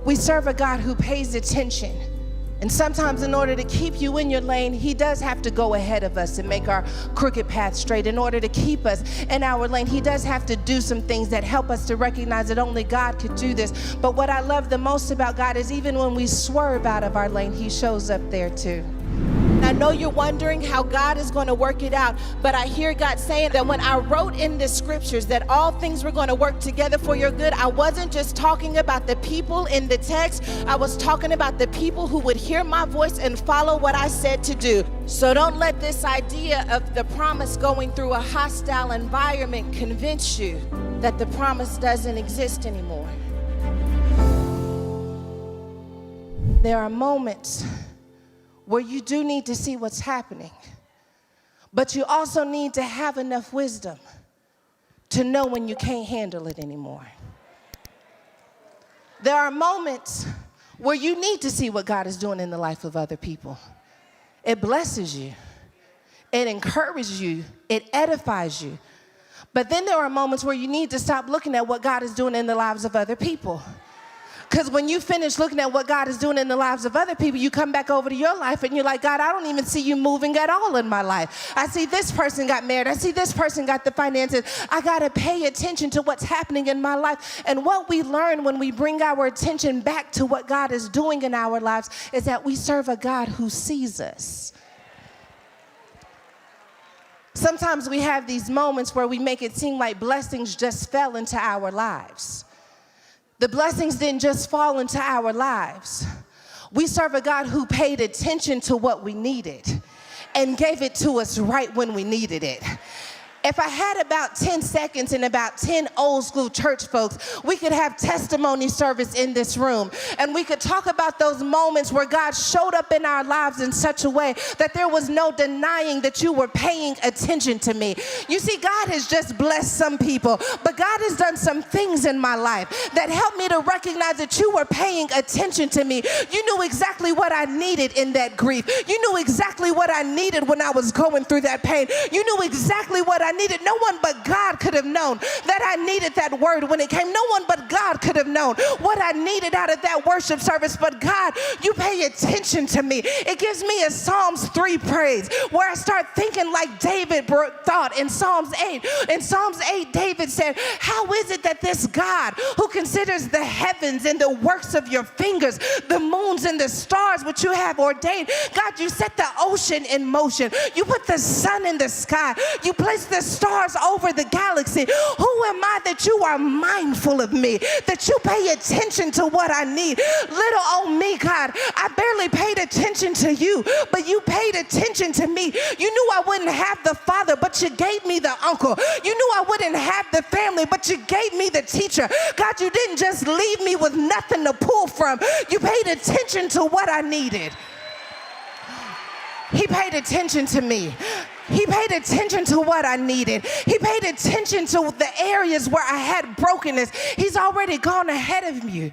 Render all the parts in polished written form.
We serve a God who pays attention. And sometimes in order to keep you in your lane, he does have to go ahead of us and make our crooked path straight. In order to keep us in our lane, he does have to do some things that help us to recognize that only God could do this. But what I love the most about God is even when we swerve out of our lane, he shows up there too. I know you're wondering how God is going to work it out, but I hear God saying that when I wrote in the scriptures that all things were going to work together for your good, I wasn't just talking about the people in the text, I was talking about the people who would hear my voice and follow what I said to do. So don't let this idea of the promise going through a hostile environment convince you that the promise doesn't exist anymore. There are moments where you do need to see what's happening, but you also need to have enough wisdom to know when you can't handle it anymore. There are moments where you need to see what God is doing in the life of other people. It blesses you, it encourages you, it edifies you. But then there are moments where you need to stop looking at what God is doing in the lives of other people. Because when you finish looking at what God is doing in the lives of other people, you come back over to your life and you're like, God, I don't even see you moving at all in my life. I see this person got married. I see this person got the finances. I got to pay attention to what's happening in my life. And what we learn when we bring our attention back to what God is doing in our lives is that we serve a God who sees us. Sometimes we have these moments where we make it seem like blessings just fell into our lives. The blessings didn't just fall into our lives. We serve a God who paid attention to what we needed and gave it to us right when we needed it. If I had about 10 seconds and about 10 old school church folks, we could have testimony service in this room. And we could talk about those moments where God showed up in our lives in such a way that there was no denying that you were paying attention to me. You see, God has just blessed some people, but God has done some things in my life that helped me to recognize that you were paying attention to me. You knew exactly what I needed in that grief. You knew exactly what I needed when I was going through that pain. You knew exactly what I needed. No one but God could have known that I needed that word when it came. No one but God could have known what I needed out of that worship service. But God, you pay attention to me. It gives me a Psalms 3 praise where I start thinking like David thought in Psalms 8. In Psalms 8, David said, how is it that this God who considers the heavens and the works of your fingers, the moons and the stars which you have ordained, God, you set the ocean in motion. You put the sun in the sky. You place the stars over the galaxy. Who am I that you are mindful of me, that you pay attention to what I need? Little old me, God, I barely paid attention to you, but you paid attention to me. You knew I wouldn't have the father, but you gave me the uncle. You knew I wouldn't have the family, but you gave me the teacher. God, you didn't just leave me with nothing to pull from. You paid attention to what I needed. He paid attention to me. He paid attention to what I needed. He paid attention to the areas where I had brokenness. He's already gone ahead of you.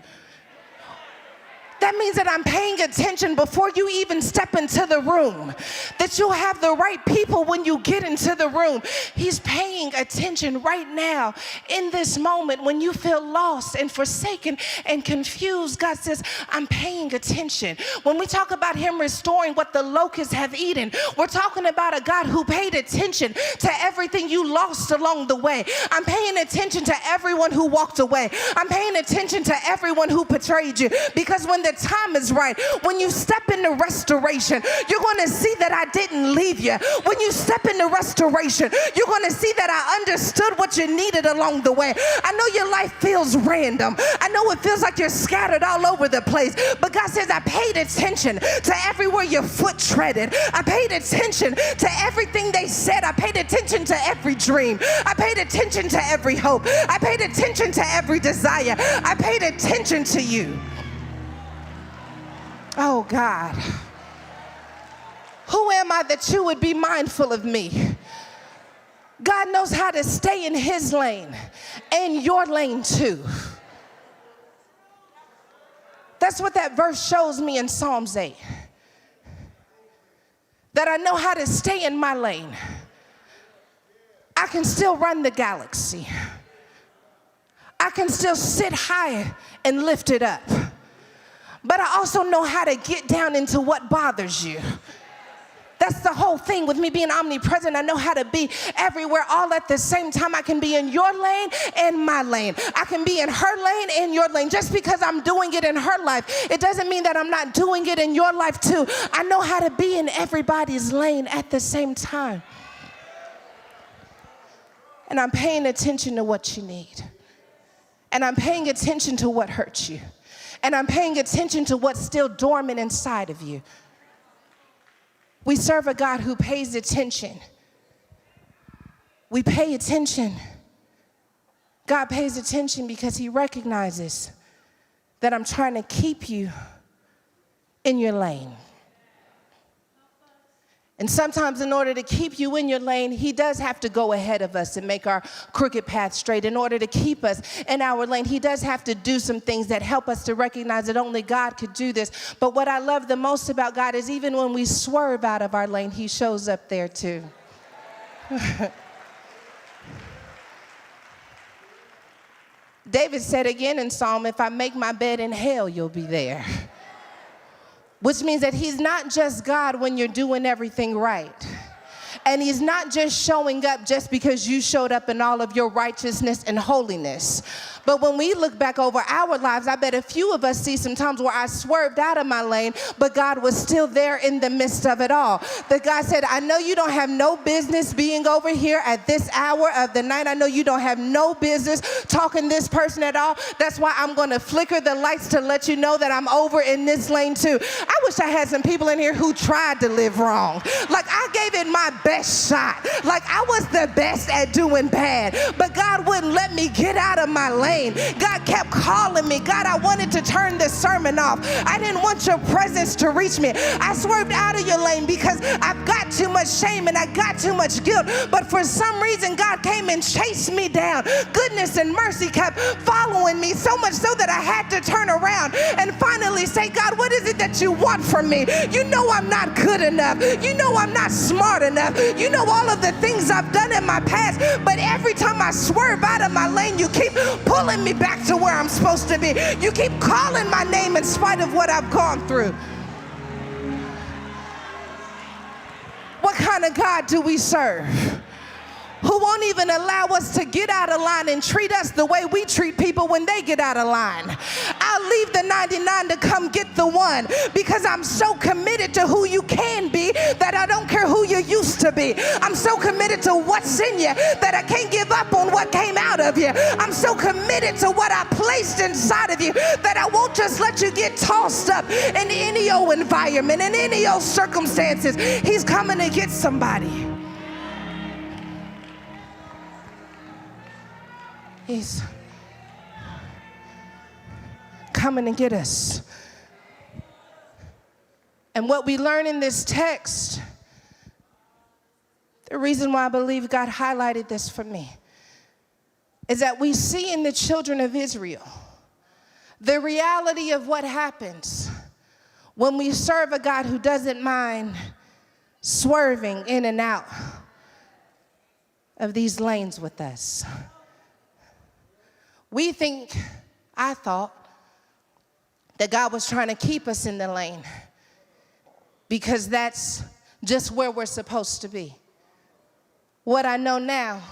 That means that I'm paying attention before you even step into the room, that you'll have the right people when you get into the room. He's paying attention right now in this moment when you feel lost and forsaken and confused. God says, I'm paying attention. When we talk about him restoring what the locusts have eaten, we're talking about a God who paid attention to everything you lost along the way. I'm paying attention to everyone who walked away. I'm paying attention to everyone who betrayed you, because when the time is right, when you step into restoration, you're going to see that I didn't leave you. When you step into restoration, you're going to see that I understood what you needed along the way. I know your life feels random. I know it feels like you're scattered all over the place, but God says I paid attention to everywhere your foot treaded. I paid attention to everything they said. I paid attention to every dream. I paid attention to every hope. I paid attention to every desire. I paid attention to you. Oh God, who am I that you would be mindful of me? God knows how to stay in his lane and your lane too. That's what that verse shows me in Psalms 8. That I know how to stay in my lane. I can still run the galaxy. I can still sit high and lift it up. but I also know how to get down into what bothers you. That's the whole thing with me being omnipresent. I know how to be everywhere all at the same time. I can be in your lane and my lane. I can be in her lane and your lane. Just because I'm doing it in her life, it doesn't mean that I'm not doing it in your life too. I know how to be in everybody's lane at the same time. And I'm paying attention to what you need. And I'm paying attention to what hurts you. And I'm paying attention to what's still dormant inside of you. We serve a God who pays attention. We pay attention. God pays attention because he recognizes that I'm trying to keep you in your lane. And sometimes in order to keep you in your lane, he does have to go ahead of us and make our crooked path straight. In order to keep us in our lane, he does have to do some things that help us to recognize that only God could do this. But what I love the most about God is even when we swerve out of our lane, he shows up there too. David said again in Psalm, if I make my bed in hell, you'll be there. Which means that he's not just God when you're doing everything right. And he's not just showing up just because you showed up in all of your righteousness and holiness. But when we look back over our lives, I bet a few of us see some times where I swerved out of my lane, but God was still there in the midst of it all. That God said, I know you don't have no business being over here at this hour of the night. I know you don't have no business talking to this person at all. That's why I'm going to flicker the lights to let you know that I'm over in this lane too. I wish I had some people in here who tried to live wrong. Like I gave it my best shot. Like I was the best at doing bad, but God wouldn't let me get out of my lane. God kept calling me. God, I wanted to turn this sermon off. I didn't want your presence to reach me. I swerved out of your lane because I've got too much shame and I got too much guilt. But for some reason, God came and chased me down. Goodness and mercy kept following me, so much so that I had to turn around and finally say, God, what is it that you want from me? You know I'm not good enough. You know I'm not smart enough. You know all of the things I've done in my past. But every time I swerve out of my lane, you keep pulling me back to where I'm supposed to be. You keep calling my name in spite of what I've gone through. What kind of God do we serve? Who won't even allow us to get out of line and treat us the way we treat people when they get out of line. I'll leave the 99 to come get the one because I'm so committed to who you can be that I don't care who you used to be. I'm so committed to what's in you that I can't give up on what came out of you. I'm so committed to what I placed inside of you that I won't just let you get tossed up in any old environment, in any old circumstances. He's coming to get somebody. He's coming to get us. And what we learn in this text, the reason why I believe God highlighted this for me, is that we see in the children of Israel the reality of what happens when we serve a God who doesn't mind swerving in and out of these lanes with us. I thought that God was trying to keep us in the lane because that's just where we're supposed to be. What I know now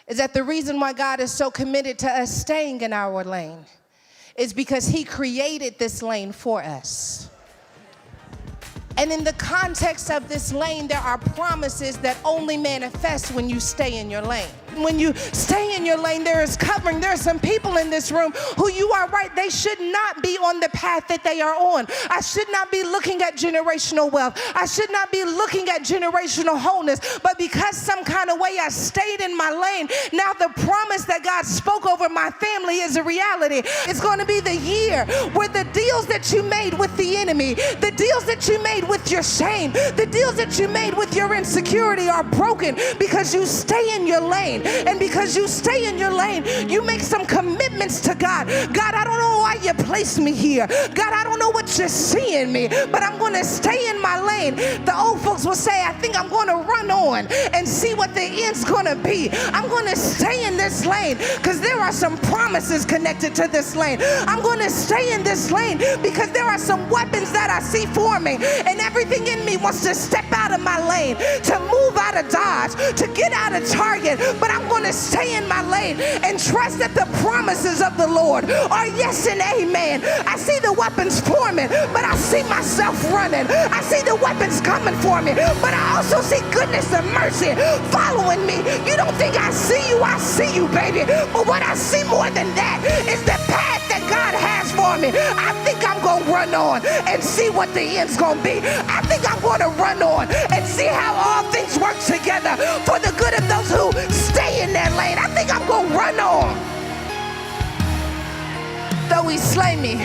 is that the reason why God is so committed to us staying in our lane is because he created this lane for us. And in the context of this lane, there are promises that only manifest when you stay in your lane. When you stay in your lane, there is covering. There are some people in this room who, you are right, they should not be on the path that they are on. I should not be looking at generational wealth. I should not be looking at generational wholeness. But because some kind of way I stayed in my lane, now the promise that God spoke over my family is a reality. It's going to be the year where the deals that you made with the enemy, the deals that you made with your shame, the deals that you made with your insecurity are broken because you stay in your lane. lane. And because you stay in your lane, you make some commitments to God. God, I don't know why you placed me here. God, I don't know what you're seeing me, but I'm going to stay in my lane. The old folks will say, I think I'm going to run on and see what the end's going to be. I'm going to stay in this lane because there are some promises connected to this lane. I'm going to stay in this lane because there are some weapons that I see forming, and everything in me wants to step out of my lane, to move out of Dodge, to get out of Target, but I'm going to stay in my lane and trust that the promises of the Lord are yes and amen. I see the weapons forming, but I see myself running. I see the weapons coming for me, but I also see goodness and mercy following me. You don't think I see you, baby. But what I see more than that is the path that God has for me. I think I'm going to run on and see what the end's going to be. I think I'm going to run on and see how all things work together for the good of those who stay in their lane. I think I'm going to run on. Though he slay me,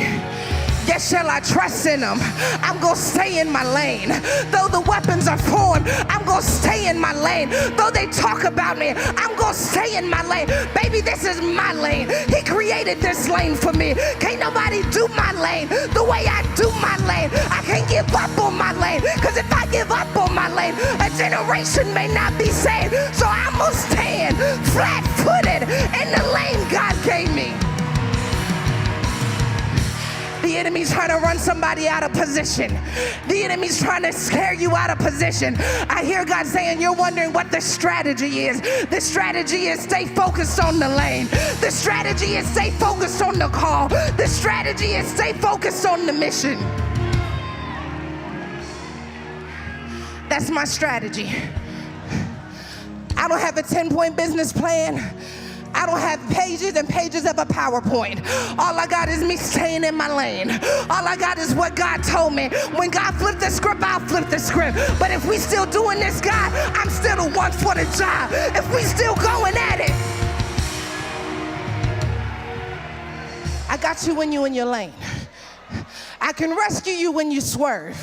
yet shall I trust in him. I'm going to stay in my lane. Though the weapons are formed, I'm going to stay in my lane. Though they talk about me, I'm going to stay in my lane. Baby, this is my lane. He created this lane for me. Can't nobody do my lane the way I do my lane. I can't give up on my lane, because if I give up on my lane, a generation may not be saved. So I'm going to stand flat-footed in the lane God gave me. The enemy's trying to run somebody out of position. The enemy's trying to scare you out of position. I hear God saying, you're wondering what the strategy is. The strategy is stay focused on the lane. The strategy is stay focused on the call. The strategy is stay focused on the mission. That's my strategy. I don't have a 10-point business plan. I don't have pages and pages of a PowerPoint. All I got is me staying in my lane. All I got is what God told me. When God flipped the script, I'll flip the script. But if we still doing this, God, I'm still the one for the job. If we still going at it, I got you when you in your lane. I can rescue you when you swerve.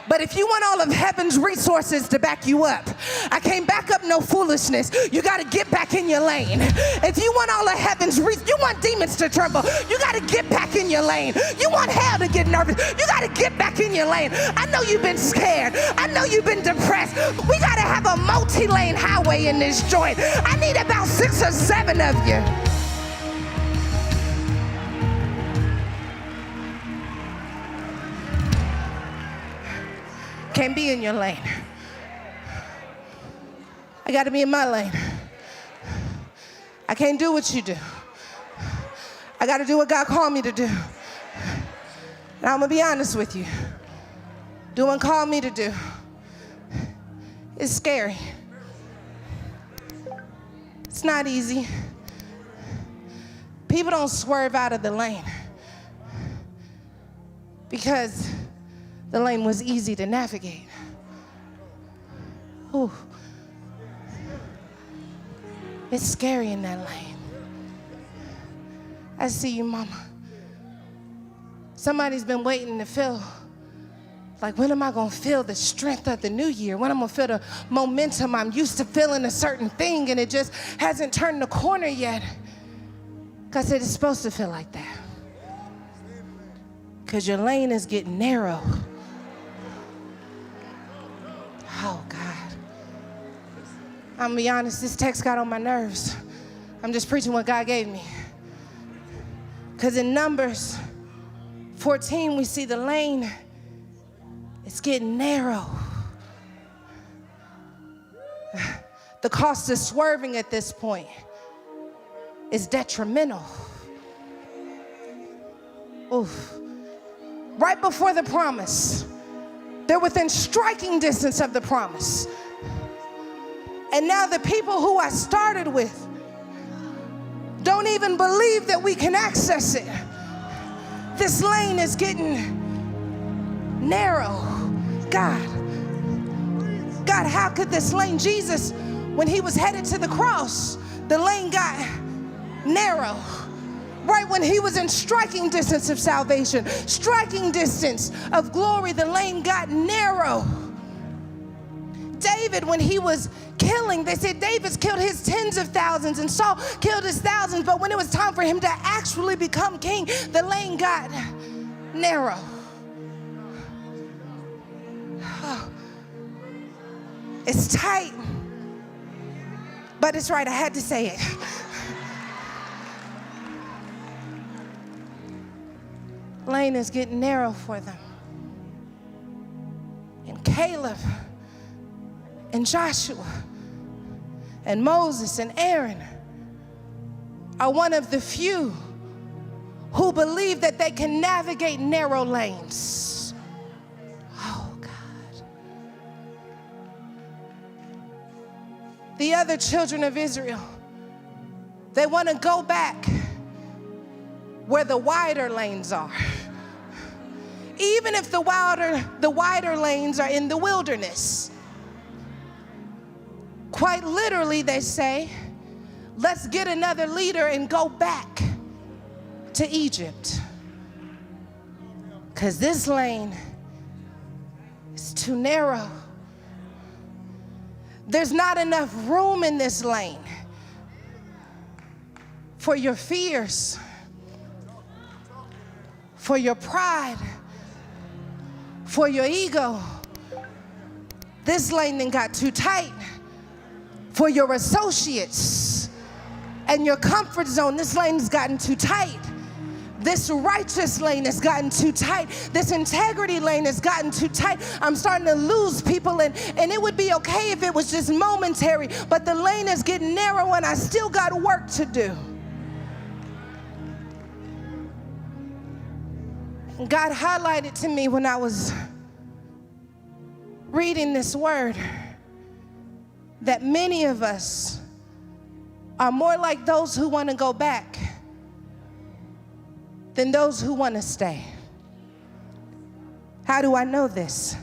But if you want all of heaven's resources to back you up, I can't back up no foolishness. You got to get back in your lane. If you want all of heaven's you want demons to tremble, you got to get back in your lane. You want hell to get nervous, you got to get back in your lane. I know you've been scared. I know you've been depressed. We got to have a multi-lane highway in this joint. I need about 6 or 7 of you. Can't be in your lane. I got to be in my lane. I can't do what you do. I got to do what God called me to do. And I'm going to be honest with you. Doing what called me to do is scary. It's not easy. People don't swerve out of the lane because the lane was easy to navigate. Ooh. It's scary in that lane. I see you, mama. Somebody's been waiting to feel like, when am I gonna feel the strength of the new year? When I'm gonna feel the momentum? I'm used to feeling a certain thing and it just hasn't turned the corner yet. God said it's supposed to feel like that. Because your lane is getting narrow. Oh, God. I'm gonna be honest, this text got on my nerves. I'm just preaching what God gave me. Because in Numbers 14, we see the lane, it's getting narrow. The cost of swerving at this point is detrimental. Oof. Right before the promise, they're within striking distance of the promise. And now the people who I started with don't even believe that we can access it. This lane is getting narrow. God, how could this lane? Jesus, when he was headed to the cross, the lane got narrow. Right when he was in striking distance of salvation, striking distance of glory, the lane got narrow. David, when he was killing, they said David's killed his tens of thousands and Saul killed his thousands, but when it was time for him to actually become king, the lane got narrow. Oh. It's tight, but it's right, I had to say it. Lane is getting narrow for them. And Caleb and Joshua and Moses and Aaron are one of the few who believe that they can navigate narrow lanes. Oh, God. The other children of Israel, they want to go back where the wider lanes are. Even if the wider lanes are in the wilderness. Quite literally, they say, let's get another leader and go back to Egypt. Because this lane is too narrow. There's not enough room in this lane for your fears, for your pride, for your ego. This lane then got too tight. For your associates and your comfort zone, this lane has gotten too tight. This righteous lane has gotten too tight. This integrity lane has gotten too tight. I'm starting to lose people, and it would be okay if it was just momentary, but the lane is getting narrow and I still got work to do. God highlighted to me when I was reading this word that many of us are more like those who want to go back than those who want to stay. How do I know this?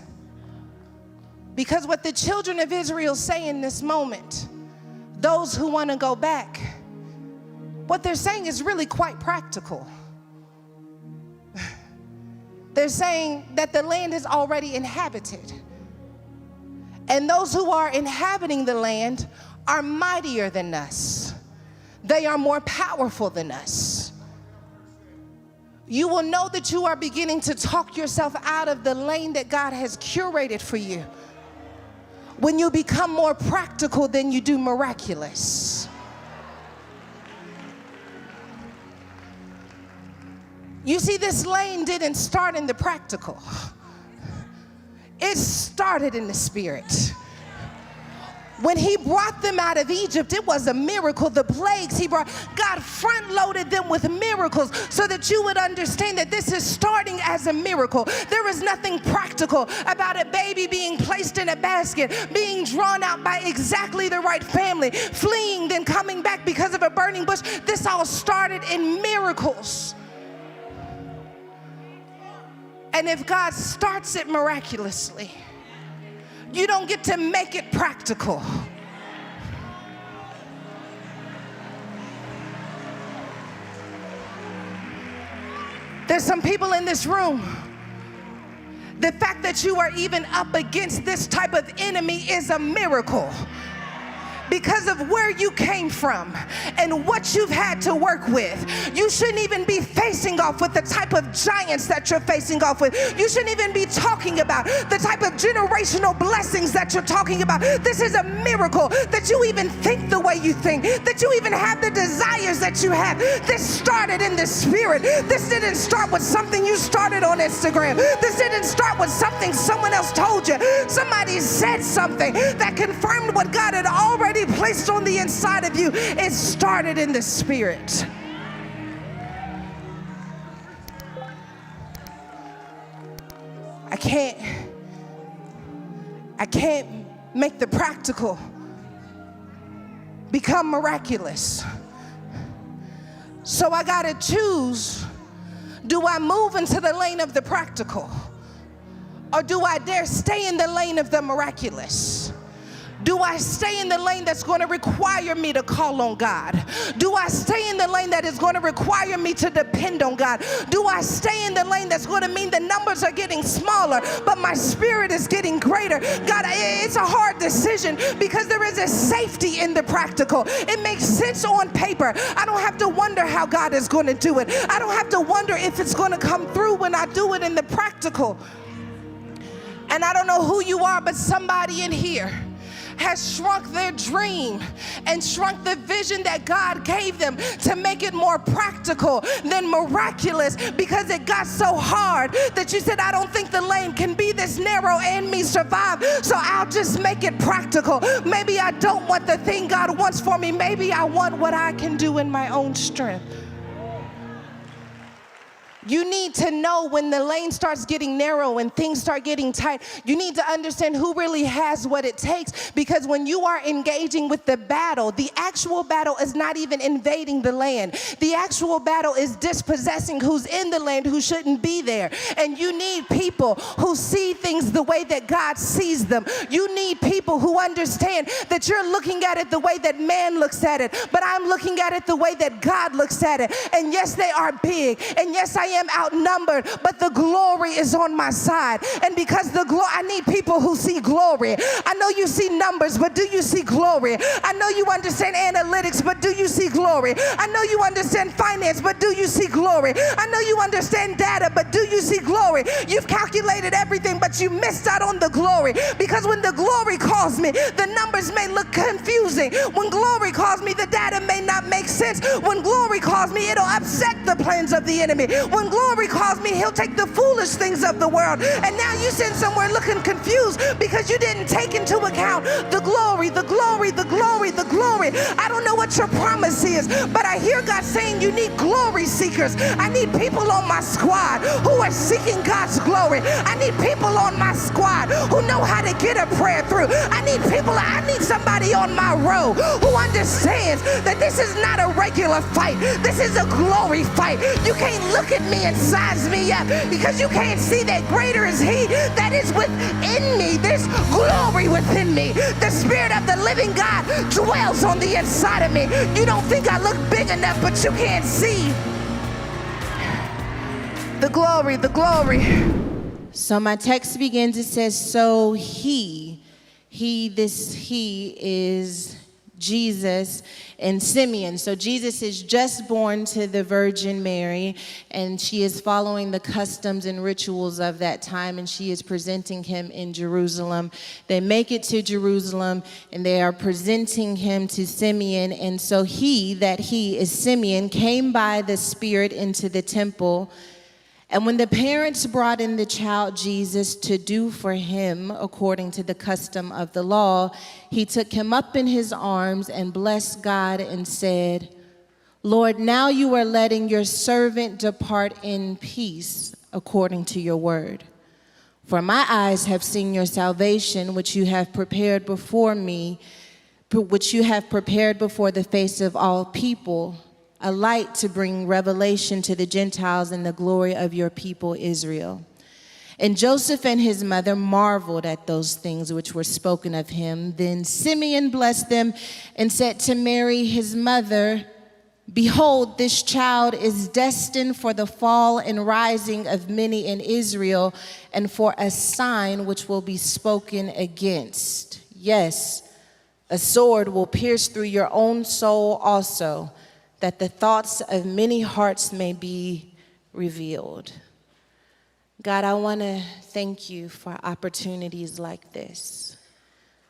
Because what the children of Israel say in this moment, those who want to go back, what they're saying is really quite practical. They're saying that the land is already inhabited. And those who are inhabiting the land are mightier than us. They are more powerful than us. You will know that you are beginning to talk yourself out of the lane that God has curated for you when you become more practical than you do miraculous. You see, this lane didn't start in the practical. It started in the spirit. When he brought them out of Egypt, it was a miracle. The plagues he brought, God front-loaded them with miracles so that you would understand that this is starting as a miracle. There is nothing practical about a baby being placed in a basket, being drawn out by exactly the right family, fleeing, then coming back because of a burning bush. This all started in miracles. And if God starts it miraculously, you don't get to make it practical. There's some people in this room, the fact that you are even up against this type of enemy is a miracle. Because of where you came from and what you've had to work with. You shouldn't even be facing off with the type of giants that you're facing off with. You shouldn't even be talking about the type of generational blessings that you're talking about. This is a miracle that you even think the way you think, that you even have the desires that you have. This started in the spirit. This didn't start with something you started on Instagram. This didn't start with something someone else told you. Somebody said something that confirmed what God had already placed on the inside of you. It started in the spirit. I can't make the practical become miraculous. So I gotta choose. Do I move into the lane of the practical, or do I dare stay in the lane of the miraculous? Do I stay in the lane that's going to require me to call on God? Do I stay in the lane that is going to require me to depend on God? Do I stay in the lane that's going to mean the numbers are getting smaller, but my spirit is getting greater? God, it's a hard decision because there is a safety in the practical. It makes sense on paper. I don't have to wonder how God is going to do it. I don't have to wonder if it's going to come through when I do it in the practical. And I don't know who you are, but somebody in here has shrunk their dream and shrunk the vision that God gave them to make it more practical than miraculous, because it got so hard that you said, I don't think the lane can be this narrow and me survive, so I'll just make it practical. Maybe I don't want the thing God wants for me. Maybe I want what I can do in my own strength. You need to know when the lane starts getting narrow and things start getting tight. You need to understand who really has what it takes, because when you are engaging with the battle, the actual battle is not even invading the land. The actual battle is dispossessing who's in the land who shouldn't be there. And you need people who see things the way that God sees them. You need people who understand that you're looking at it the way that man looks at it, but I'm looking at it the way that God looks at it. And yes, they are big, and yes, I am outnumbered, but the glory is on my side. And because I need people who see glory. I know you see numbers, but do you see glory? I know you understand analytics, but do you see glory? I know you understand finance, but do you see glory? I know you understand data, but do you see glory? You've calculated everything, but you missed out on the glory, because when the glory calls me, the numbers may look confusing. When glory calls me, the data may not make sense. When glory calls me, it'll upset the plans of the enemy. When glory calls me, he'll take the foolish things of the world. And now you sit somewhere looking confused because you didn't take into account the glory, the glory, the glory, the glory. I don't know what your promise is, but I hear God saying you need glory seekers. I need people on my squad who are seeking God's glory. I need people on my squad who know how to get a prayer through. I need somebody on my row who understands that this is not a regular fight. This is a glory fight. You can't look at me and size me up, because you can't see that greater is he that is within me. There's glory within me. The Spirit of the living God dwells on the inside of me. You don't think I look big enough, but you can't see the glory, the glory. So my text begins, it says, so he is Jesus and Simeon. So Jesus is just born to the Virgin Mary, and she is following the customs and rituals of that time, and she is presenting him in Jerusalem. They make it to Jerusalem, and they are presenting him to Simeon. And so he is Simeon, came by the Spirit into the temple. And when the parents brought in the child Jesus to do for him according to the custom of the law, he took him up in his arms and blessed God and said, Lord, now you are letting your servant depart in peace according to your word. For my eyes have seen your salvation, which you have prepared before me, which you have prepared before the face of all people, a light to bring revelation to the Gentiles and the glory of your people Israel. And Joseph and his mother marveled at those things which were spoken of him. Then Simeon blessed them and said to Mary, his mother, behold, this child is destined for the fall and rising of many in Israel, and for a sign which will be spoken against. Yes, a sword will pierce through your own soul also, that the thoughts of many hearts may be revealed. God, I want to thank you for opportunities like this,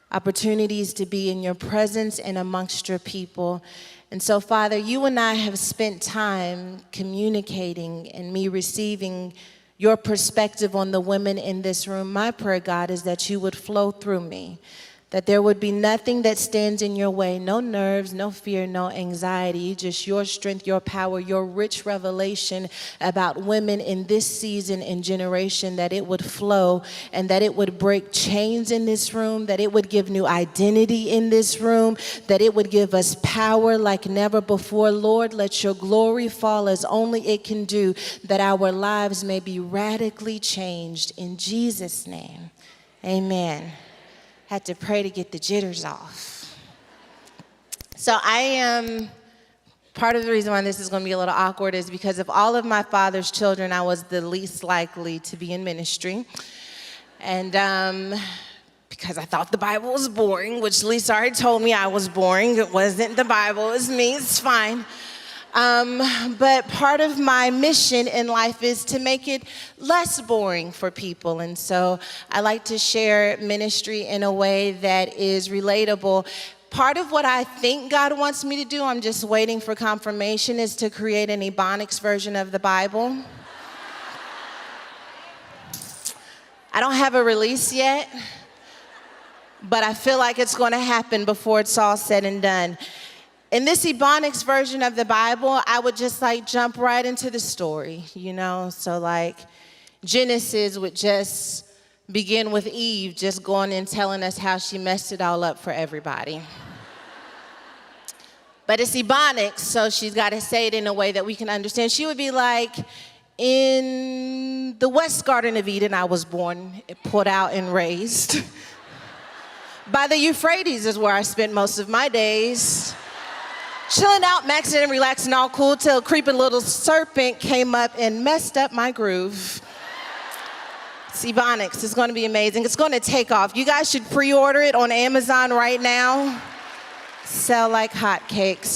opportunities to be in your presence and amongst your people. And so, Father, you and I have spent time communicating and me receiving your perspective on the women in this room. My prayer, God, is that you would flow through me, that there would be nothing that stands in your way, no nerves, no fear, no anxiety, just your strength, your power, your rich revelation about women in this season and generation, that it would flow and that it would break chains in this room, that it would give new identity in this room, that it would give us power like never before. Lord, let your glory fall as only it can do, that our lives may be radically changed. In Jesus' name, amen. Had to pray to get the jitters off. So part of the reason why this is going to be a little awkward is because of all of my father's children, I was the least likely to be in ministry. And because I thought the Bible was boring, which Lisa already told me I was boring. It wasn't the Bible, it was me, it's fine. But part of my mission in life is to make it less boring for people. And so I like to share ministry in a way that is relatable. Part of what I think God wants me to do, I'm just waiting for confirmation, is to create an Ebonics version of the Bible. I don't have a release yet, but I feel like it's going to happen before it's all said and done. In this Ebonics version of the Bible, I would just jump right into the story, So Genesis would just begin with Eve just going and telling us how she messed it all up for everybody. But it's Ebonics, so she's got to say it in a way that we can understand. She would be like, in the West Garden of Eden, I was born, put out and raised. By the Euphrates is where I spent most of my days. Chilling out, maxing and relaxing, all cool, till a creeping little serpent came up and messed up my groove. It's Ebonics. It's going to be amazing. It's going to take off. You guys should pre-order it on Amazon right now. Sell like hotcakes.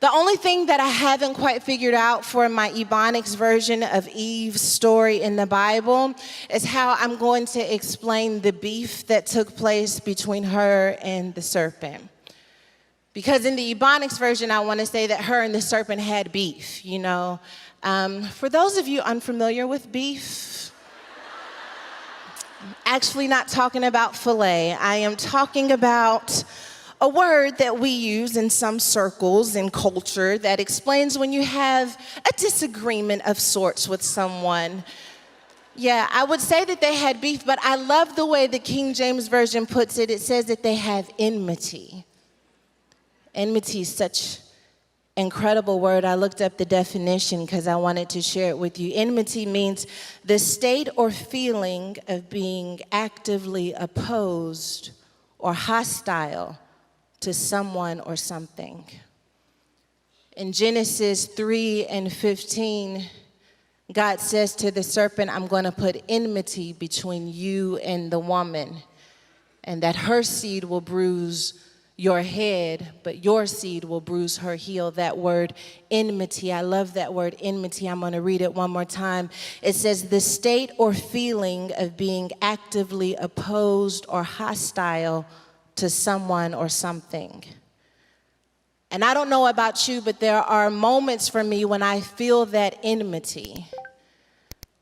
The only thing that I haven't quite figured out for my Ebonics version of Eve's story in the Bible is how I'm going to explain the beef that took place between her and the serpent. Because in the Ebonics version, I want to say that her and the serpent had beef, For those of you unfamiliar with beef, I'm actually not talking about filet. I am talking about a word that we use in some circles in culture that explains when you have a disagreement of sorts with someone. Yeah, I would say that they had beef, but I love the way the King James Version puts it. It says that they have enmity. Enmity is such an incredible word. I looked up the definition because I wanted to share it with you. Enmity means the state or feeling of being actively opposed or hostile to someone or something. In Genesis 3:15, God says to the serpent, I'm going to put enmity between you and the woman, and that her seed will bruise your head, but your seed will bruise her heel. That word enmity, I love that word enmity. I'm going to read it one more time. It says, the state or feeling of being actively opposed or hostile to someone or something. And I don't know about you, but there are moments for me when I feel that enmity.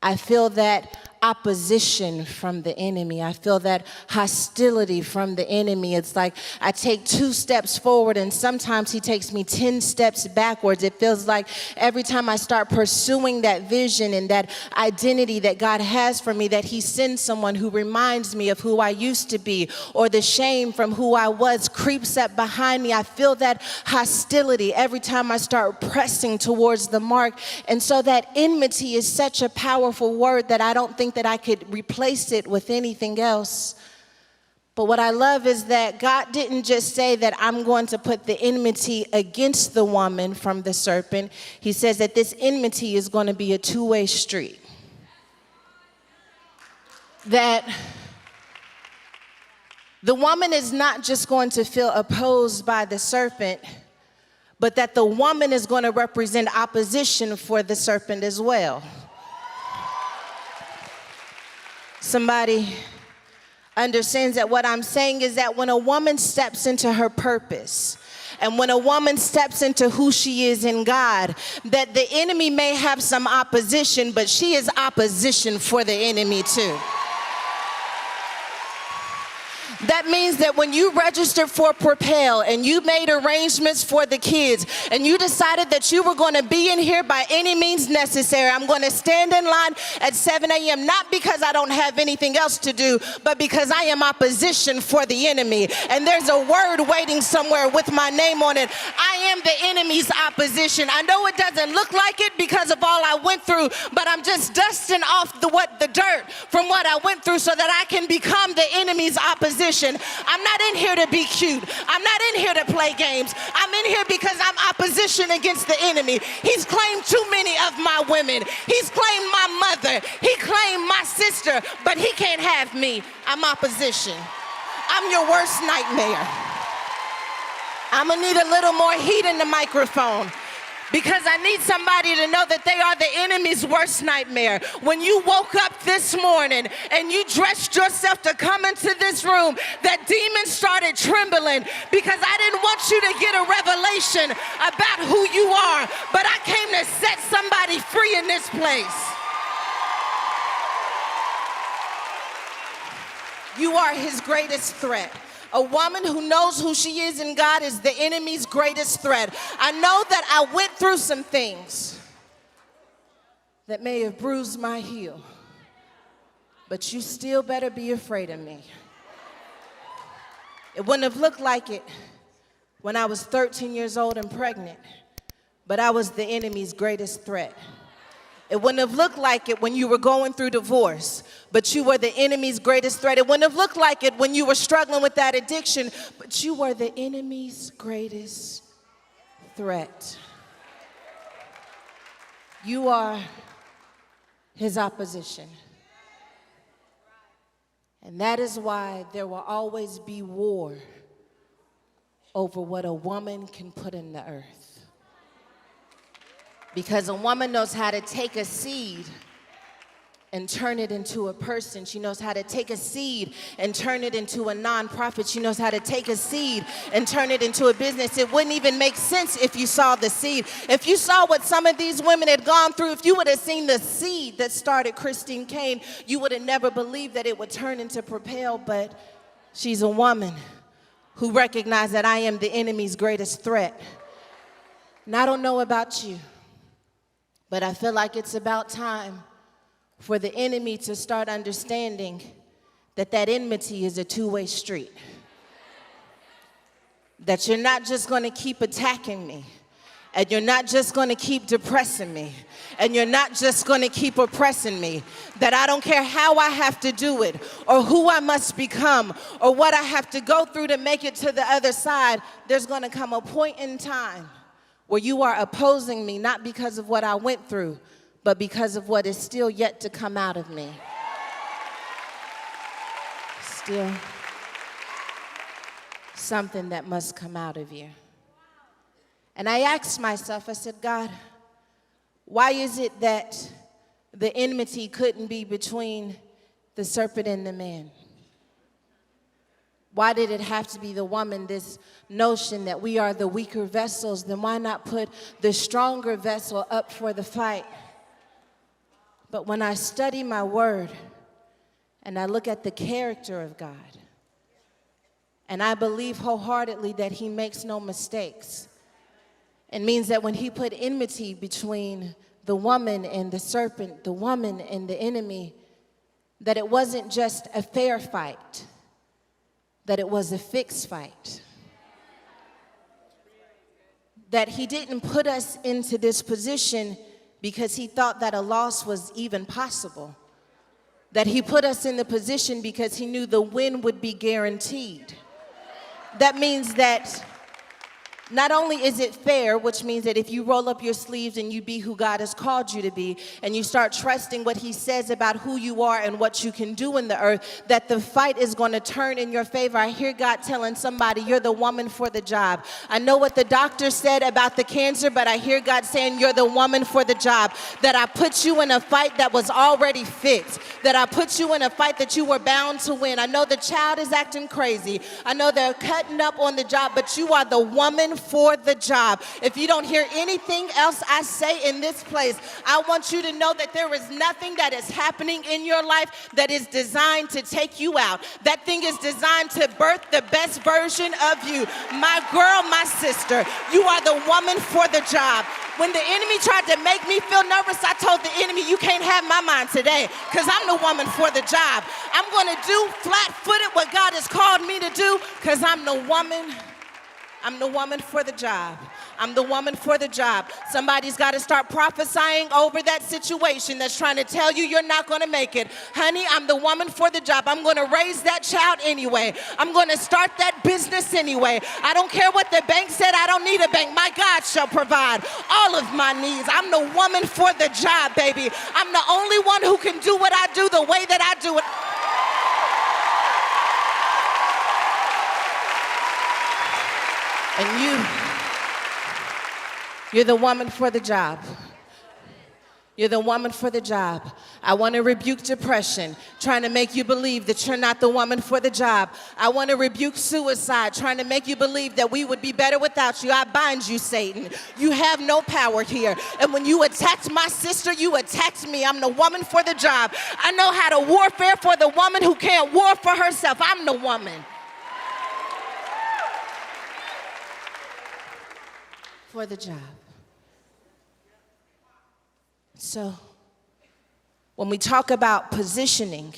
I feel that opposition from the enemy. I feel that hostility from the enemy. It's like I take 2 steps forward and sometimes he takes me 10 steps backwards. It feels like every time I start pursuing that vision and that identity that God has for me, that he sends someone who reminds me of who I used to be, or the shame from who I was creeps up behind me. I feel that hostility every time I start pressing towards the mark. And so that enmity is such a powerful word that I don't think that I could replace it with anything else. But what I love is that God didn't just say that I'm going to put the enmity against the woman from the serpent. He says that this enmity is going to be a 2-way street. That the woman is not just going to feel opposed by the serpent, but that the woman is going to represent opposition for the serpent as well. Somebody understands that what I'm saying is that when a woman steps into her purpose, and when a woman steps into who she is in God, that the enemy may have some opposition, but she is opposition for the enemy too. That means that when you registered for Propel and you made arrangements for the kids and you decided that you were going to be in here by any means necessary, I'm going to stand in line at 7 a.m. not because I don't have anything else to do, but because I am opposition for the enemy. And there's a word waiting somewhere with my name on it. I am the enemy's opposition. I know it doesn't look like it because of all I went through, but I'm just dusting off the dirt from what I went through so that I can become the enemy's opposition. I'm not in here to be cute. I'm not in here to play games. I'm in here because I'm opposition against the enemy. He's claimed too many of my women. He's claimed my mother. He claimed my sister, but he can't have me. I'm opposition. I'm your worst nightmare. I'm gonna need a little more heat in the microphone, because I need somebody to know that they are the enemy's worst nightmare. When you woke up this morning and you dressed yourself to come into this room, that demon started trembling, because I didn't want you to get a revelation about who you are, but I came to set somebody free in this place. You are his greatest threat. A woman who knows who she is in God is the enemy's greatest threat. I know that I went through some things that may have bruised my heel, but you still better be afraid of me. It wouldn't have looked like it when I was 13 years old and pregnant, but I was the enemy's greatest threat. It wouldn't have looked like it when you were going through divorce, but you were the enemy's greatest threat. It wouldn't have looked like it when you were struggling with that addiction, but you were the enemy's greatest threat. You are his opposition. And that is why there will always be war over what a woman can put in the earth. Because a woman knows how to take a seed and turn it into a person. She knows how to take a seed and turn it into a nonprofit. She knows how to take a seed and turn it into a business. It wouldn't even make sense if you saw the seed. If you saw what some of these women had gone through, if you would have seen the seed that started Christine Kane, you would have never believed that it would turn into Propel. But she's a woman who recognized that I am the enemy's greatest threat. And I don't know about you, but I feel like it's about time for the enemy to start understanding that that enmity is a two-way street. That you're not just going to keep attacking me, and you're not just going to keep depressing me, and you're not just going to keep oppressing me. That I don't care how I have to do it, or who I must become, or what I have to go through to make it to the other side. There's going to come a point in time where you are opposing me, not because of what I went through, but because of what is still yet to come out of me. Still something that must come out of you. And I asked myself, I said, God, why is it that the enmity couldn't be between the serpent and the man? Why did it have to be the woman, this notion that we are the weaker vessels? Then why not put the stronger vessel up for the fight? But when I study my word and I look at the character of God, and I believe wholeheartedly that he makes no mistakes, it means that when he put enmity between the woman and the serpent, the woman and the enemy, that it wasn't just a fair fight, that it was a fixed fight. That he didn't put us into this position because he thought that a loss was even possible. That he put us in the position because he knew the win would be guaranteed. That means that not only is it fair, which means that if you roll up your sleeves and you be who God has called you to be, and you start trusting what he says about who you are and what you can do in the earth, that the fight is going to turn in your favor. I hear God telling somebody, you're the woman for the job. I know what the doctor said about the cancer, but I hear God saying, you're the woman for the job. That I put you in a fight that was already fixed. That I put you in a fight that you were bound to win. I know the child is acting crazy. I know they're cutting up on the job, but you are the woman for the job. If you don't hear anything else I say in this place, I want you to know that there is nothing that is happening in your life that is designed to take you out. That thing is designed to birth the best version of you. My girl, my sister, you are the woman for the job. When the enemy tried to make me feel nervous, I told the enemy, you can't have my mind today, because I'm the woman for the job. I'm going to do flat-footed what God has called me to do, because I'm the woman for the job. I'm the woman for the job. Somebody's got to start prophesying over that situation that's trying to tell you you're not going to make it. Honey, I'm the woman for the job. I'm going to raise that child anyway. I'm going to start that business anyway. I don't care what the bank said. I don't need a bank. My God shall provide all of my needs. I'm the woman for the job, baby. I'm the only one who can do what I do the way that I do it. And you're the woman for the job. You're the woman for the job. I want to rebuke depression, trying to make you believe that you're not the woman for the job. I want to rebuke suicide, trying to make you believe that we would be better without you. I bind you, Satan. You have no power here. And when you attacked my sister, you attacked me. I'm the woman for the job. I know how to warfare for the woman who can't war for herself. I'm the woman for the job. So, when we talk about positioning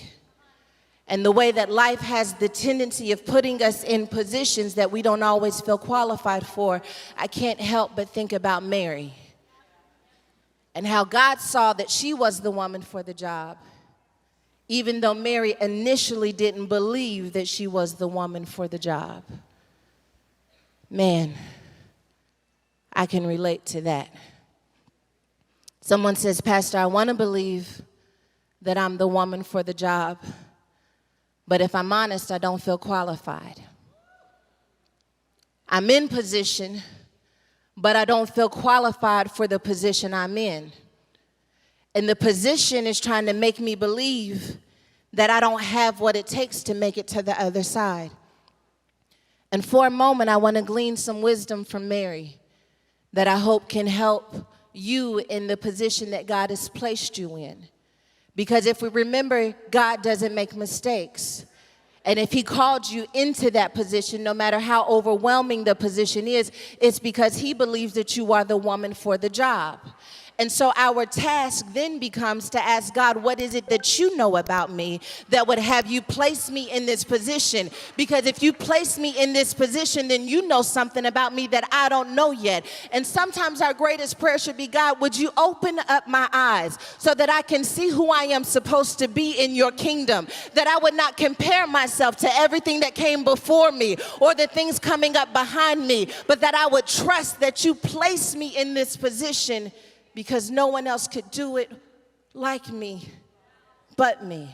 and the way that life has the tendency of putting us in positions that we don't always feel qualified for, I can't help but think about Mary and how God saw that she was the woman for the job, even though Mary initially didn't believe that she was the woman for the job. Man, I can relate to that. Someone says, Pastor, I want to believe that I'm the woman for the job, but if I'm honest, I don't feel qualified. I'm in position, but I don't feel qualified for the position I'm in. And the position is trying to make me believe that I don't have what it takes to make it to the other side. And for a moment, I want to glean some wisdom from Mary that I hope can help you in the position that God has placed you in. Because if we remember, God doesn't make mistakes. And if he called you into that position, no matter how overwhelming the position is, it's because he believes that you are the woman for the job. And so our task then becomes to ask God, what is it that you know about me that would have you place me in this position? Because if you place me in this position, then you know something about me that I don't know yet. And sometimes our greatest prayer should be, God, would you open up my eyes so that I can see who I am supposed to be in your kingdom, that I would not compare myself to everything that came before me or the things coming up behind me, but that I would trust that you place me in this position because no one else could do it like me but me.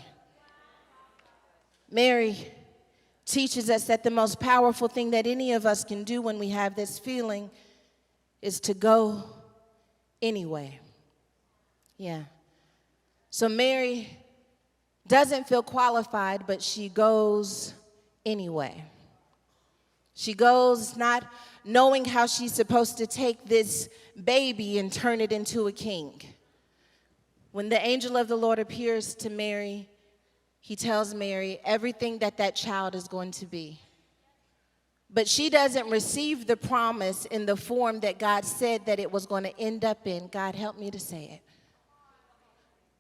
Mary teaches us that the most powerful thing that any of us can do when we have this feeling is to go anyway. Yeah. So Mary doesn't feel qualified, but she goes anyway. She goes not knowing how she's supposed to take this baby and turn it into a king. When the angel of the Lord appears to Mary, he tells Mary everything that child is going to be. But she doesn't receive the promise in the form that God said that it was going to end up in. God, help me to say it.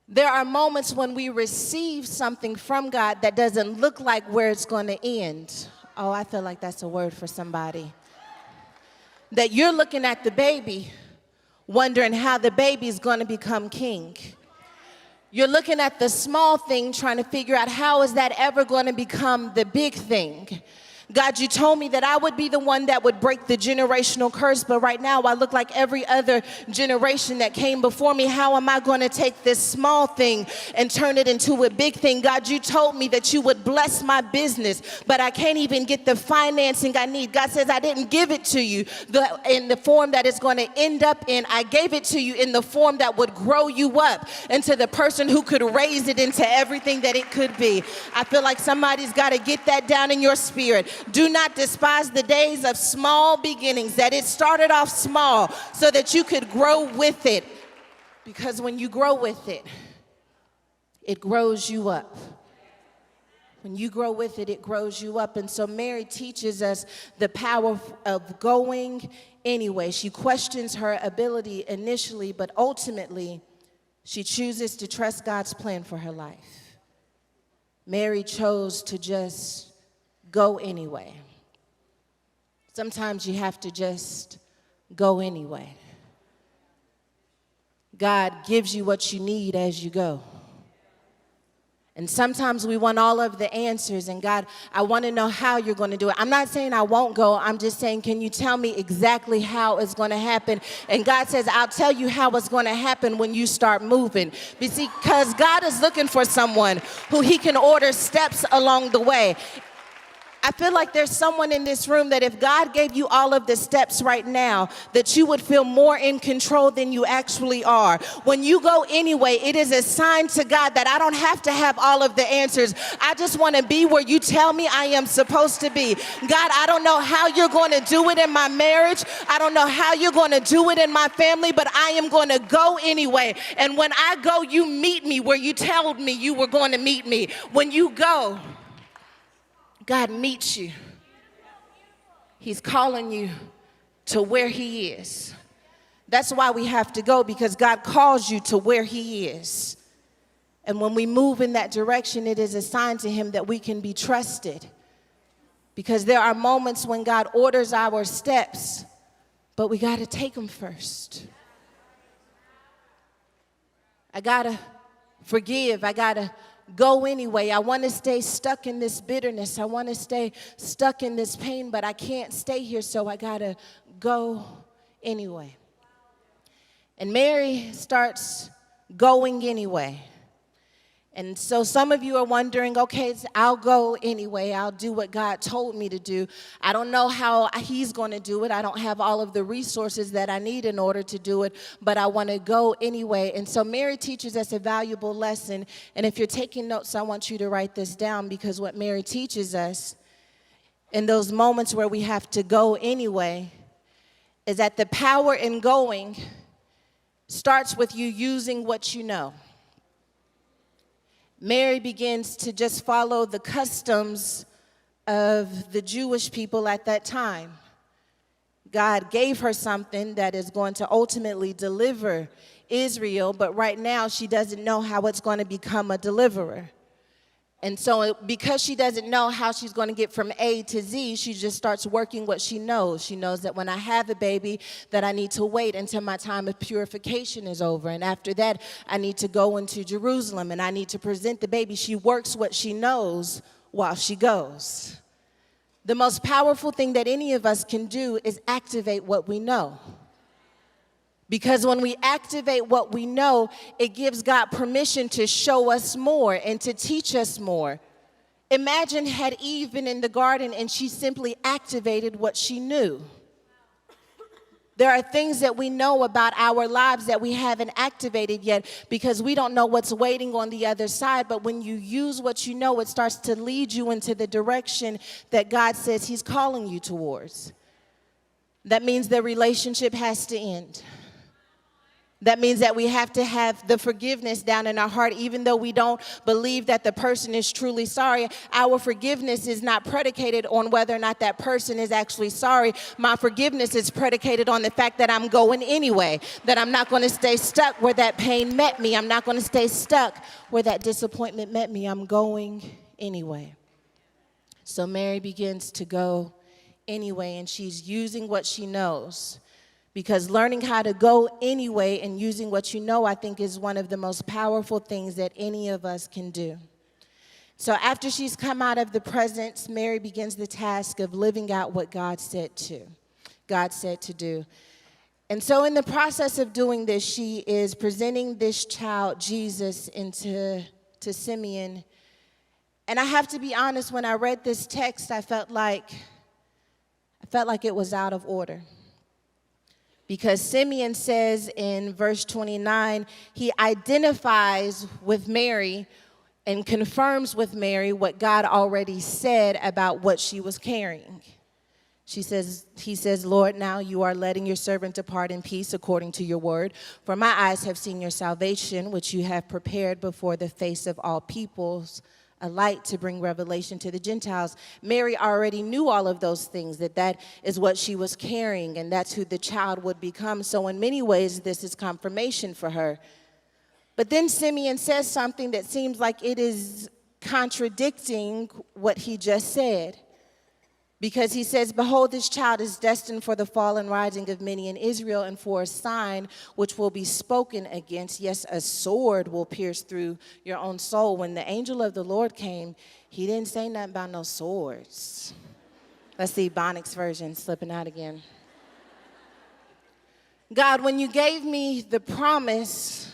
There are moments when we receive something from God that doesn't look like where it's going to end. Oh, I feel like that's a word for somebody. That you're looking at the baby, wondering how the baby's going to become king. You're looking at the small thing, trying to figure out how is that ever going to become the big thing. God, you told me that I would be the one that would break the generational curse, but right now I look like every other generation that came before me. How am I going to take this small thing and turn it into a big thing? God, you told me that you would bless my business, but I can't even get the financing I need. God says, I didn't give it to you in the form that it's going to end up in. I gave it to you in the form that would grow you up into the person who could raise it into everything that it could be. I feel like somebody's got to get that down in your spirit. Do not despise the days of small beginnings, that it started off small so that you could grow with it. Because when you grow with it, it grows you up. When you grow with it, it grows you up. And so Mary teaches us the power of going anyway. She questions her ability initially, but ultimately, she chooses to trust God's plan for her life. Mary chose to just go anyway. Sometimes you have to just go anyway. God gives you what you need as you go. And sometimes we want all of the answers, and God, I want to know how you're going to do it. I'm not saying I won't go. I'm just saying, can you tell me exactly how it's going to happen? And God says, I'll tell you how it's going to happen when you start moving. Because God is looking for someone who he can order steps along the way. I feel like there's someone in this room that if God gave you all of the steps right now, that you would feel more in control than you actually are. When you go anyway, it is a sign to God that I don't have to have all of the answers. I just want to be where you tell me I am supposed to be. God, I don't know how you're going to do it in my marriage. I don't know how you're going to do it in my family, but I am going to go anyway. And when I go, you meet me where you told me you were going to meet me. When you go, God meets you. He's calling you to where he is. That's why we have to go, because God calls you to where he is. And when we move in that direction, it is a sign to him that we can be trusted. Because there are moments when God orders our steps, but we got to take them first. I got to forgive. I got to go anyway. I want to stay stuck in this bitterness. I want to stay stuck in this pain, but I can't stay here, so I got to go anyway. And Mary starts going anyway. And so some of you are wondering, okay, I'll go anyway. I'll do what God told me to do. I don't know how he's going to do it. I don't have all of the resources that I need in order to do it, but I want to go anyway. And so Mary teaches us a valuable lesson. And if you're taking notes, I want you to write this down, because what Mary teaches us in those moments where we have to go anyway is that the power in going starts with you using what you know. Mary begins to just follow the customs of the Jewish people at that time. God gave her something that is going to ultimately deliver Israel, but right now she doesn't know how it's going to become a deliverer. And so because she doesn't know how she's going to get from A to Z, she just starts working what she knows. She knows that when I have a baby, that I need to wait until my time of purification is over. And after that, I need to go into Jerusalem and I need to present the baby. She works what she knows while she goes. The most powerful thing that any of us can do is activate what we know. Because when we activate what we know, it gives God permission to show us more and to teach us more. Imagine had Eve been in the garden and she simply activated what she knew. There are things that we know about our lives that we haven't activated yet because we don't know what's waiting on the other side. But when you use what you know, it starts to lead you into the direction that God says he's calling you towards. That means the relationship has to end. That means that we have to have the forgiveness down in our heart, even though we don't believe that the person is truly sorry. Our forgiveness is not predicated on whether or not that person is actually sorry. My forgiveness is predicated on the fact that I'm going anyway, that I'm not going to stay stuck where that pain met me. I'm not going to stay stuck where that disappointment met me. I'm going anyway. So Mary begins to go anyway, and she's using what she knows. Because learning how to go anyway and using what you know, I think, is one of the most powerful things that any of us can do. So after she's come out of the presence, Mary begins the task of living out what God said to do. And so in the process of doing this, she is presenting this child, Jesus, to Simeon. And I have to be honest, when I read this text, I felt like it was out of order. Because Simeon says in verse 29, he identifies with Mary and confirms with Mary what God already said about what she was carrying. He says, Lord, now you are letting your servant depart in peace according to your word. For my eyes have seen your salvation, which you have prepared before the face of all peoples, a light to bring revelation to the Gentiles. Mary already knew all of those things, that is what she was carrying, and that's who the child would become. So in many ways, this is confirmation for her. But then Simeon says something that seems like it is contradicting what he just said. Because he says, behold, this child is destined for the fall and rising of many in Israel, and for a sign which will be spoken against. Yes, a sword will pierce through your own soul. When the angel of the Lord came, he didn't say nothing about no swords. Let's see, Ebonics version slipping out again. God, when you gave me the promise,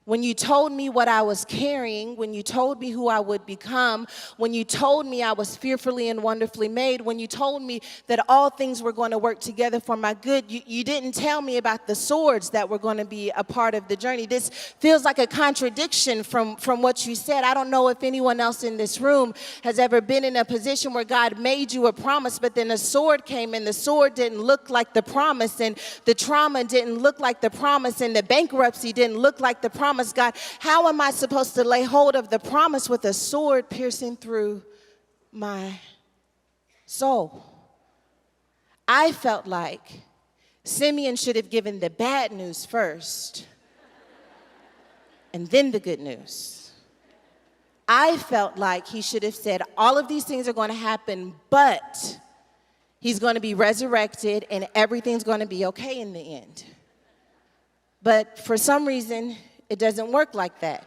when you told me what I was carrying, when you told me who I would become, when you told me I was fearfully and wonderfully made, when you told me that all things were going to work together for my good, you didn't tell me about the swords that were going to be a part of the journey. This feels like a contradiction from what you said. I don't know if anyone else in this room has ever been in a position where God made you a promise, but then a sword came and the sword didn't look like the promise, and the trauma didn't look like the promise, and the bankruptcy didn't look like the promise. God, how am I supposed to lay hold of the promise with a sword piercing through my soul? I felt like Simeon should have given the bad news first and then the good news. I felt like he should have said, all of these things are going to happen, but he's going to be resurrected and everything's going to be okay in the end. But for some reason, it doesn't work like that.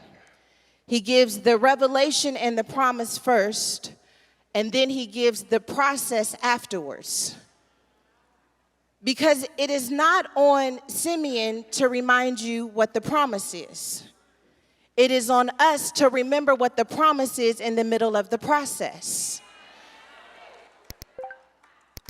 He gives the revelation and the promise first, and then he gives the process afterwards. Because it is not on Simeon to remind you what the promise is. It is on us to remember what the promise is in the middle of the process.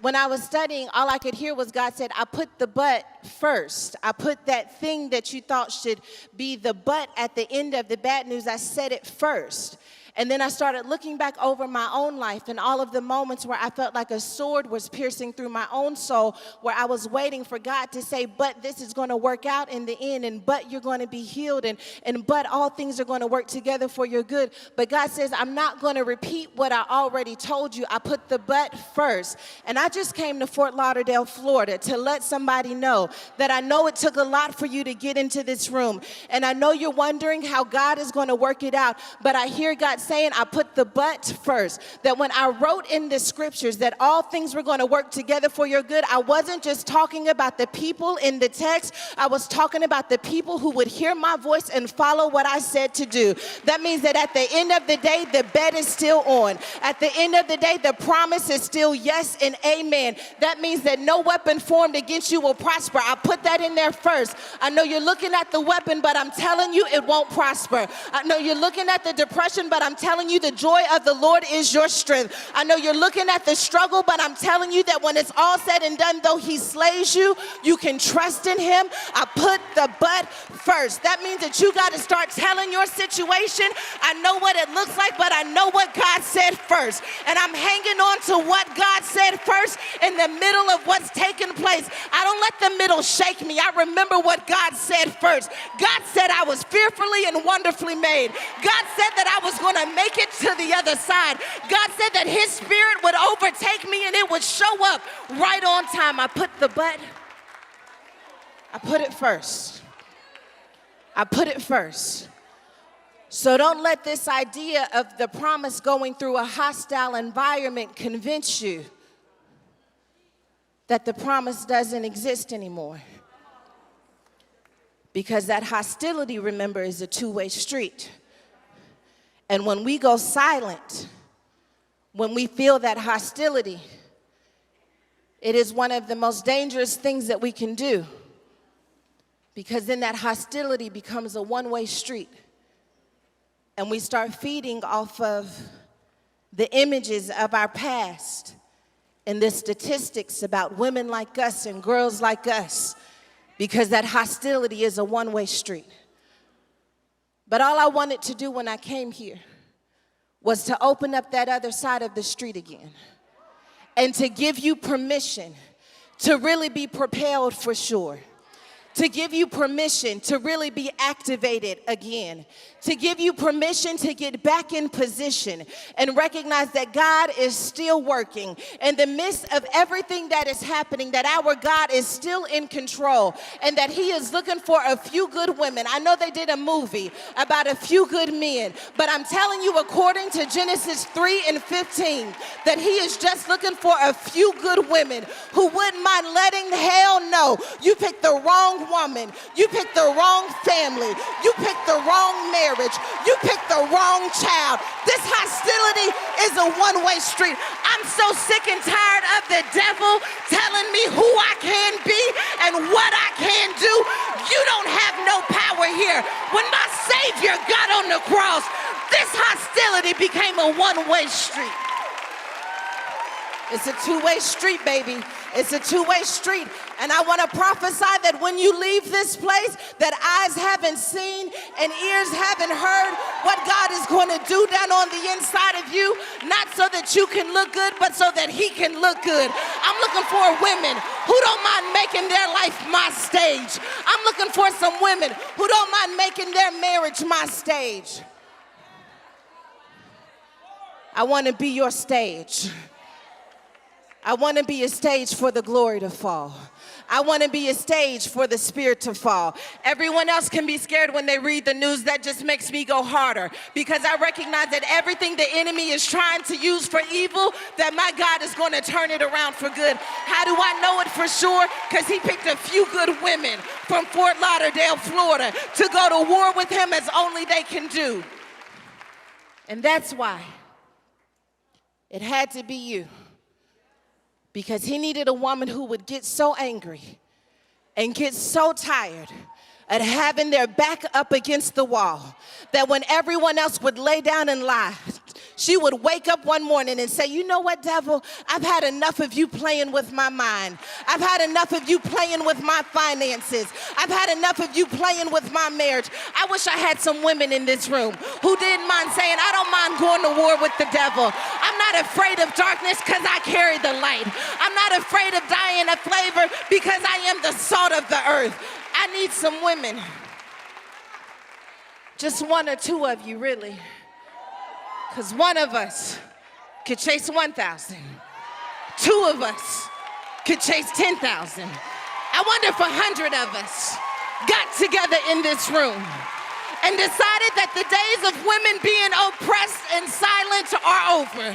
When I was studying, all I could hear was God said, I put the but first. I put that thing that you thought should be the but at the end of the bad news, I said it first. And then I started looking back over my own life and all of the moments where I felt like a sword was piercing through my own soul, where I was waiting for God to say, but this is going to work out in the end, and but you're going to be healed, and but all things are going to work together for your good. But God says, I'm not going to repeat what I already told you. I put the but first. And I just came to Fort Lauderdale, Florida to let somebody know that I know it took a lot for you to get into this room. And I know you're wondering how God is going to work it out, but I hear God saying, I put the but first. That when I wrote in the scriptures that all things were going to work together for your good, I wasn't just talking about the people in the text. I was talking about the people who would hear my voice and follow what I said to do. That means that at the end of the day, the bet is still on. At the end of the day, the promise is still yes and amen. That means that no weapon formed against you will prosper. I put that in there first. I know you're looking at the weapon, but I'm telling you it won't prosper. I know you're looking at the depression, but I'm telling you the joy of the Lord is your strength. I know you're looking at the struggle, but I'm telling you that when it's all said and done, though he slays you, you can trust in him. I put the but first. That means that you got to start telling your situation, I know what it looks like, but I know what God said first. And I'm hanging on to what God said first in the middle of what's taking place. I don't let the middle shake me. I remember what God said first. God said I was fearfully and wonderfully made. God said that I was going to make it to the other side. God said that his spirit would overtake me and it would show up right on time. I put the but. I put it first. I put it first. So don't let this idea of the promise going through a hostile environment convince you that the promise doesn't exist anymore. Because that hostility, remember, is a two-way street. And when we go silent, when we feel that hostility, it is one of the most dangerous things that we can do. Because then that hostility becomes a one-way street. And we start feeding off of the images of our past and the statistics about women like us and girls like us. Because that hostility is a one-way street. But all I wanted to do when I came here was to open up that other side of the street again and to give you permission to really be propelled for sure, to give you permission to really be activated again, to give you permission to get back in position and recognize that God is still working in the midst of everything that is happening, that our God is still in control and that he is looking for a few good women. I know they did a movie about a few good men, but I'm telling you, according to Genesis 3:15, that he is just looking for a few good women who wouldn't mind letting hell know you picked the wrong woman, you picked the wrong family, you picked the wrong marriage, you picked the wrong child. This hostility is a one-way street. I'm so sick and tired of the devil telling me who I can be and what I can do. You don't have no power here. When my Savior got on the cross, this hostility became a one-way street. It's a two-way street, baby. It's a two-way street. And I want to prophesy that when you leave this place, that eyes haven't seen and ears haven't heard what God is going to do down on the inside of you, not so that you can look good, but so that he can look good. I'm looking for women who don't mind making their life my stage. I'm looking for some women who don't mind making their marriage my stage. I want to be your stage. I want to be a stage for the glory to fall. I want to be a stage for the Spirit to fall. Everyone else can be scared when they read the news. That just makes me go harder, because I recognize that everything the enemy is trying to use for evil, that my God is going to turn it around for good. How do I know it for sure? Because he picked a few good women from Fort Lauderdale, Florida, to go to war with him as only they can do. And that's why it had to be you. Because he needed a woman who would get so angry and get so tired of having their back up against the wall that when everyone else would lay down and lie, she would wake up one morning and say, you know what, devil? I've had enough of you playing with my mind. I've had enough of you playing with my finances. I've had enough of you playing with my marriage. I wish I had some women in this room who didn't mind saying, I don't mind going to war with the devil. I'm not afraid of darkness because I carry the light. I'm not afraid of dying a flavor because I am the salt of the earth. I need some women. Just one or two of you, really. Because one of us could chase 1,000. Two of us could chase 10,000. I wonder if 100 of us got together in this room and decided that the days of women being oppressed and silent are over.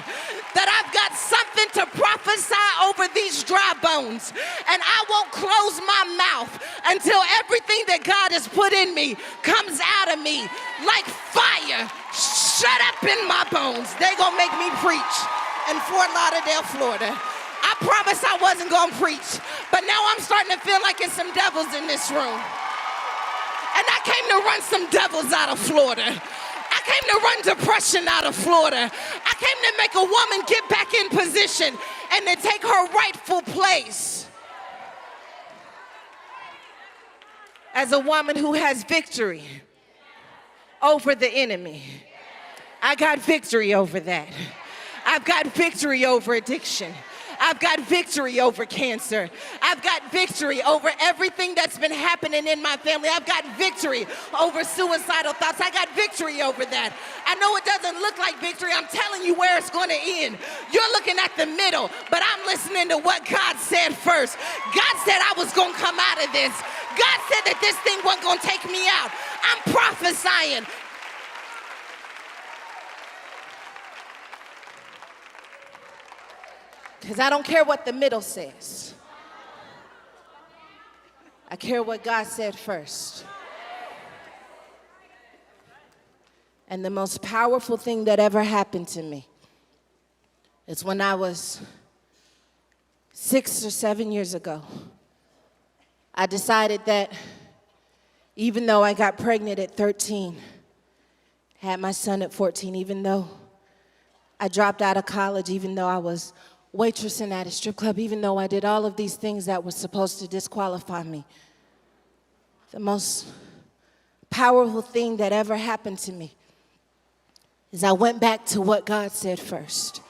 That I've got something to prophesy over these dry bones. And I won't close my mouth until everything that God has put in me comes out of me like fire. Shut up in my bones. They gonna make me preach in Fort Lauderdale, Florida. I promised I wasn't gonna preach, but now I'm starting to feel like it's some devils in this room. And I came to run some devils out of Florida. I came to run depression out of Florida. I came to make a woman get back in position and to take her rightful place as a woman who has victory over the enemy. I got victory over that. I've got victory over addiction. I've got victory over cancer. I've got victory over everything that's been happening in my family. I've got victory over suicidal thoughts. I got victory over that. I know it doesn't look like victory. I'm telling you where it's going to end. You're looking at the middle, but I'm listening to what God said first. God said I was going to come out of this. God said that this thing wasn't going to take me out. I'm prophesying. Because I don't care what the middle says. I care what God said first. And the most powerful thing that ever happened to me is when I was 6 or 7 years ago. I decided that even though I got pregnant at 13, had my son at 14, even though I dropped out of college, even though I was waitressing at a strip club, even though I did all of these things that were supposed to disqualify me, the most powerful thing that ever happened to me is I went back to what God said first.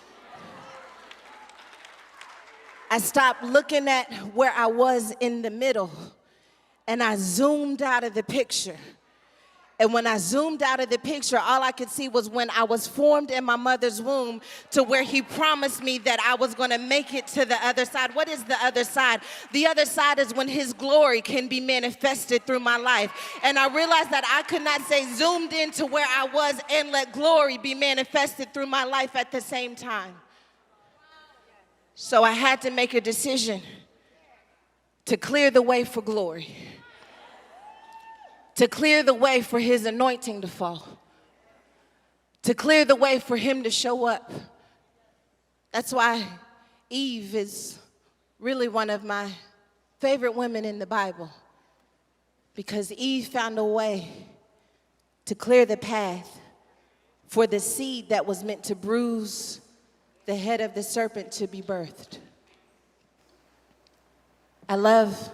I stopped looking at where I was in the middle, and I zoomed out of the picture. And when I zoomed out of the picture, all I could see was when I was formed in my mother's womb to where he promised me that I was going to make it to the other side. What is the other side? The other side is when his glory can be manifested through my life. And I realized that I could not say zoomed into where I was and let glory be manifested through my life at the same time. So I had to make a decision to clear the way for glory, to clear the way for his anointing to fall, to clear the way for him to show up. That's why Eve is really one of my favorite women in the Bible, because Eve found a way to clear the path for the seed that was meant to bruise the head of the serpent to be birthed. I love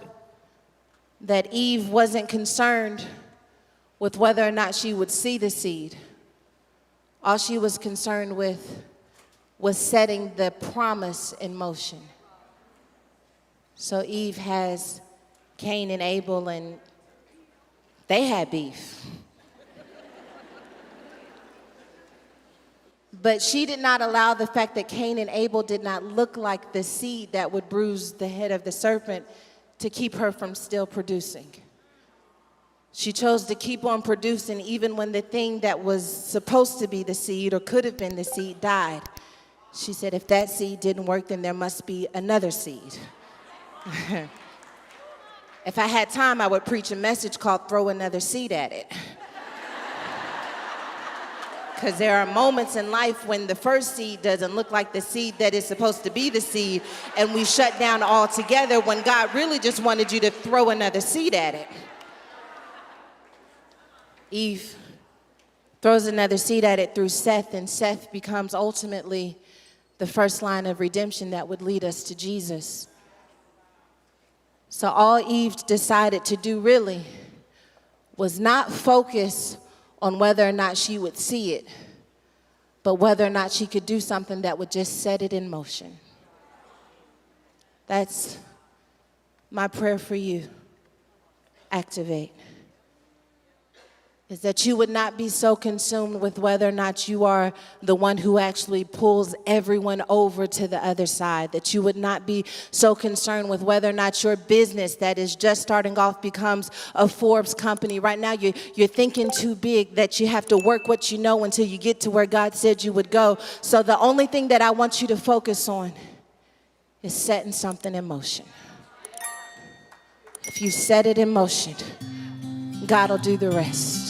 that Eve wasn't concerned with whether or not she would see the seed. All she was concerned with was setting the promise in motion. So Eve has Cain and Abel, and they had beef. But she did not allow the fact that Cain and Abel did not look like the seed that would bruise the head of the serpent to keep her from still producing. She chose to keep on producing even when the thing that was supposed to be the seed or could have been the seed died. She said, if that seed didn't work, then there must be another seed. If I had time, I would preach a message called Throw Another Seed at It. Because there are moments in life when the first seed doesn't look like the seed that is supposed to be the seed, and we shut down altogether when God really just wanted you to throw another seed at it. Eve throws another seed at it through Seth, and Seth becomes ultimately the first line of redemption that would lead us to Jesus. So all Eve decided to do really was not focus on whether or not she would see it, but whether or not she could do something that would just set it in motion. That's my prayer for you. Activate. Is that you would not be so consumed with whether or not you are the one who actually pulls everyone over to the other side. That you would not be so concerned with whether or not your business that is just starting off becomes a Forbes company. Right now you're thinking too big that you have to work what you know until you get to where God said you would go. So the only thing that I want you to focus on is setting something in motion. If you set it in motion, God will do the rest.